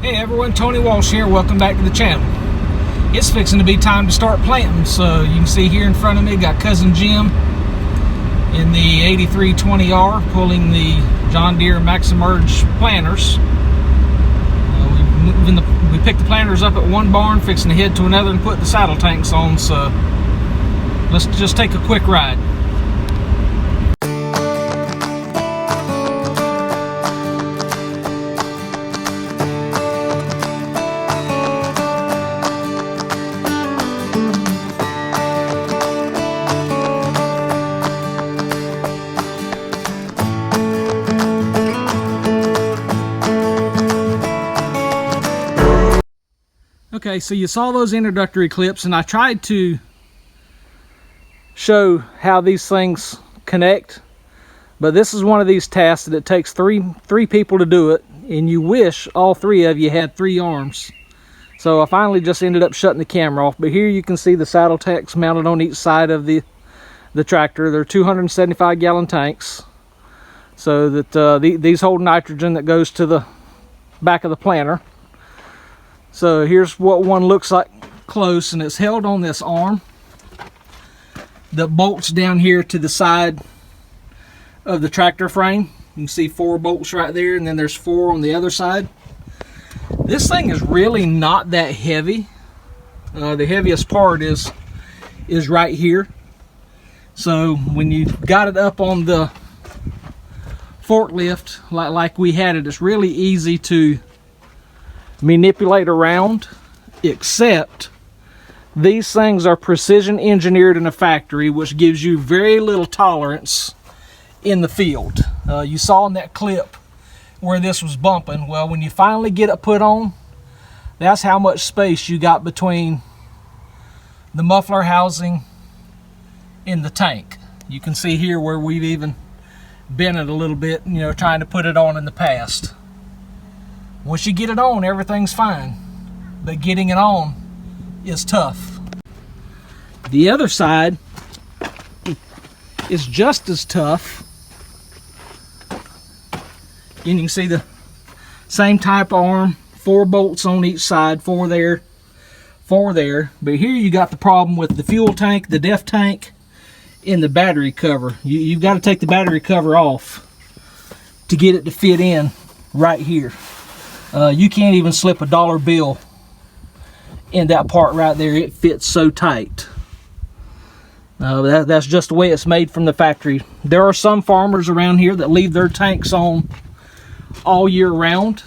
Hey everyone, Tony Walsh here. Welcome back to the channel. It's fixing to be time to start planting, so you can see here in front of me got cousin Jim in the 8320R pulling the John Deere MaxiEmerg planters. We picked the planters up at one barn, fixing to head to another and put the saddle tanks on, so let's just take a quick ride. Okay, so you saw those introductory clips, and I tried to show how these things connect, but this is one of these tasks that it takes three people to do it, and you wish all three of you had 3 arms. So I finally just ended up shutting the camera off, but here you can see the saddle tanks mounted on each side of the tractor. They're 275 gallon tanks, so that these hold nitrogen that goes to the back of the planter. So here's what one looks like close, and it's held on this arm that bolts down here to the side of the tractor frame. You can see 4 bolts right there, and then there's 4 on the other side. This thing is really not that heavy. The heaviest part is right here. So when you got it up on the forklift like we had it, it's really easy to manipulate around, except these things are precision engineered in a factory, which gives you very little tolerance in the field. You saw in that clip where this was bumping. Well, when you finally get it put on, that's how much space you got between the muffler housing and the tank. You can see here where we've even bent it a little bit, you know, trying to put it on in the past. Once you get it on, everything's fine, but getting it on is tough. The other side is just as tough. And you can see the same type arm, 4 bolts on each side, 4 there, 4 there. But here you got the problem with the fuel tank, the def tank, and the battery cover. You've got to take the battery cover off to get it to fit in right here. You can't even slip a dollar bill in that part right there. It fits so tight. That's just the way it's made from the factory. There are some farmers around here that leave their tanks on all year round.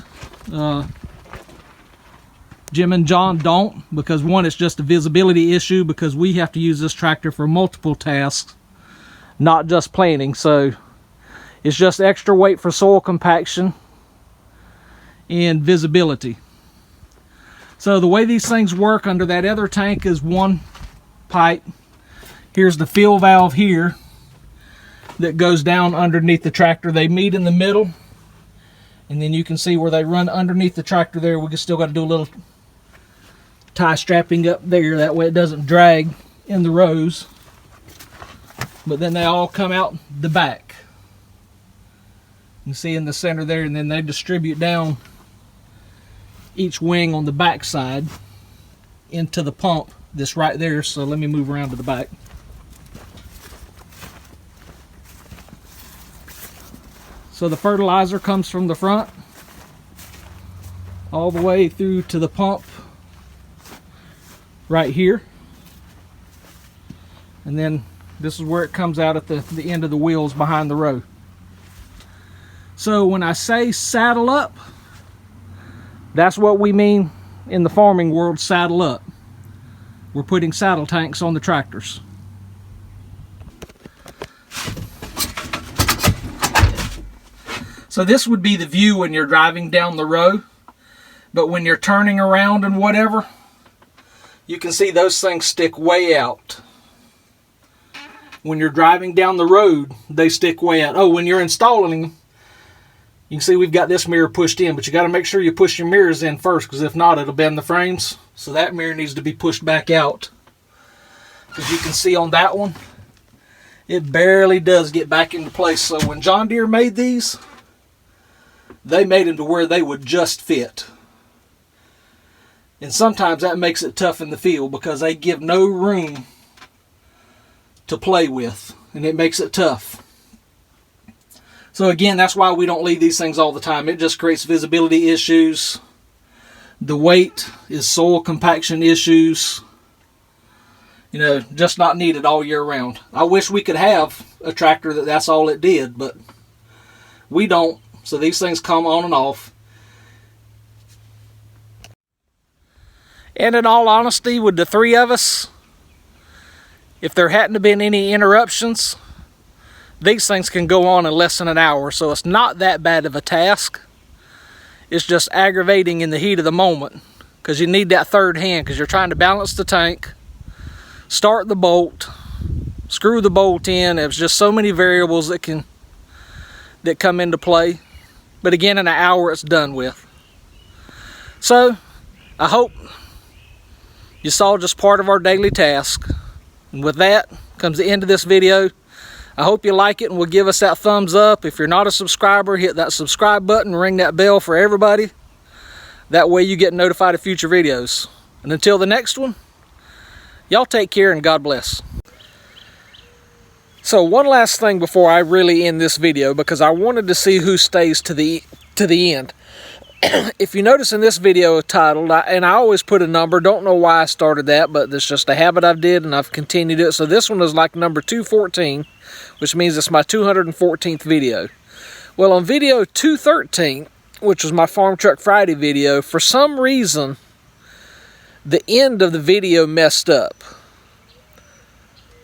Jim and John don't, because one, it's just a visibility issue, because we have to use this tractor for multiple tasks, not just planting. So it's just extra weight for soil compaction and visibility. So the way these things work under that other tank is one pipe. Here's the fill valve here that goes down underneath the tractor. They meet in the middle, and then you can see where they run underneath the tractor there. We still got to do a little tie strapping up there, that way it doesn't drag in the rows. But then they all come out the back. You can see in the center there, and then they distribute down each wing on the back side into the pump that's right there. So let me move around to the back. So the fertilizer comes from the front all the way through to the pump right here, and then this is where it comes out at the end of the wheels behind the row. So when I say saddle up, that's what we mean in the farming world, saddle up. We're putting saddle tanks on the tractors. So this would be the view when you're driving down the road, but when you're turning around and whatever, you can see those things stick way out. When you're driving down the road, they stick way out. Oh, when you're installing them, you can see we've got this mirror pushed in, but you got to make sure you push your mirrors in first, because if not, it'll bend the frames. So that mirror needs to be pushed back out. Because you can see on that one, it barely does get back into place. So when John Deere made these, they made them to where they would just fit. And sometimes that makes it tough in the field because they give no room to play with, and it makes it tough. So again, that's why we don't leave these things all the time. It just creates visibility issues. The weight is soil compaction issues. You know, just not needed all year round. I wish we could have a tractor that's all it did, but we don't. So these things come on and off. And in all honesty, with the three of us, if there hadn't been any interruptions, these things can go on in less than an hour. So it's not that bad of a task. It's just aggravating in the heat of the moment because you need that third hand because you're trying to balance the tank, start the bolt, screw the bolt in. There's just so many variables that come into play. But again, in an hour it's done with. So I hope you saw just part of our daily task. And with that comes the end of this video. I hope you like it and will give us that thumbs up. If you're not a subscriber, hit that subscribe button, ring that bell for everybody. That way you get notified of future videos. And until the next one, y'all take care and God bless. So one last thing before I really end this video, because I wanted to see who stays to the end. If you notice in this video titled, and I always put a number, don't know why I started that, but it's just a habit I've did and I've continued it. So this one is like number 214, which means it's my 214th video. Well, on video 213, which was my Farm Truck Friday video, for some reason, the end of the video messed up.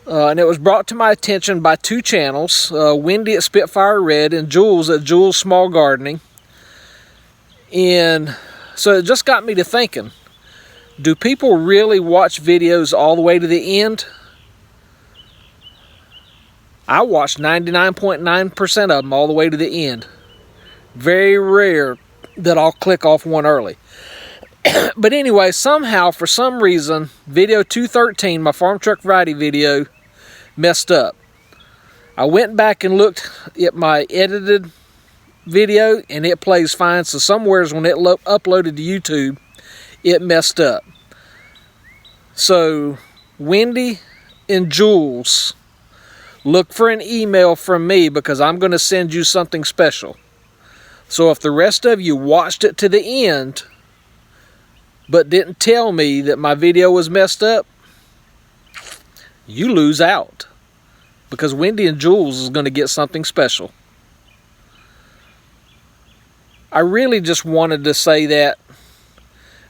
And it was brought to my attention by two channels, Wendy at Spitfire Red and Jules at Jules Small Gardening. And so it just got me to thinking, do people really watch videos all the way to the end? I watched 99.9% of them all the way to the end. Very rare that I'll click off one early. But anyway, somehow, for some reason, video 213, my Farm Truck Friday video, messed up. I went back and looked at my edited video and it plays fine. So somewheres when it uploaded to YouTube, it messed up. So Wendy and Jules, look for an email from me because I'm going to send you something special. So if the rest of you watched it to the end but didn't tell me that my video was messed up, you lose out because Wendy and Jules is going to get something special. I really just wanted to say that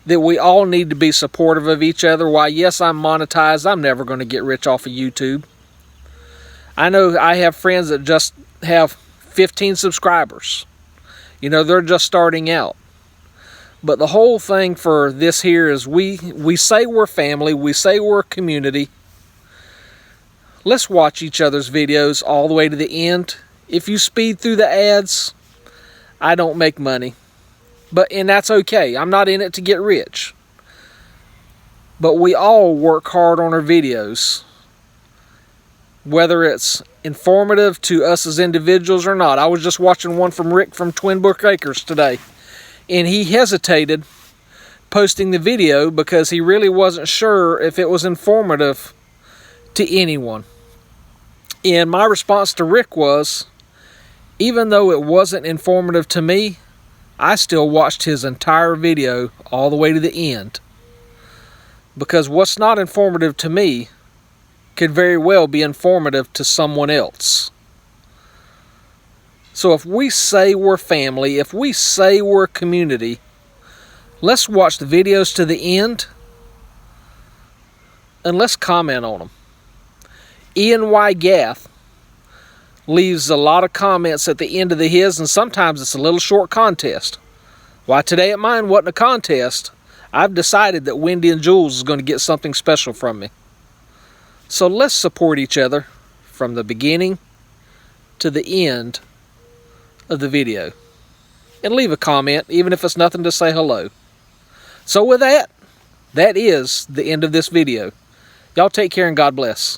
we all need to be supportive of each other. While yes, I'm monetized, I'm never going to get rich off of YouTube. I know I have friends that just have 15 subscribers. You know, they're just starting out. But the whole thing for this here is we say we're family, we say we're a community. Let's watch each other's videos all the way to the end. If you speed through the ads, I don't make money. And that's okay. I'm not in it to get rich. But we all work hard on our videos. Whether it's informative to us as individuals or not. I was just watching one from Rick from Brook Acres today. And he hesitated posting the video because he really wasn't sure if it was informative to anyone. And my response to Rick was, even though it wasn't informative to me, I still watched his entire video all the way to the end. Because what's not informative to me could very well be informative to someone else. So if we say we're family, if we say we're a community, let's watch the videos to the end and let's comment on them. Ian Y. Gath leaves a lot of comments at the end of his, and sometimes it's a little short contest. Why today at mine wasn't a contest. I've decided that Wendy and Jules is going to get something special from me. So let's support each other from the beginning to the end of the video. And leave a comment, even if it's nothing to say hello. So with that, that is the end of this video. Y'all take care and God bless.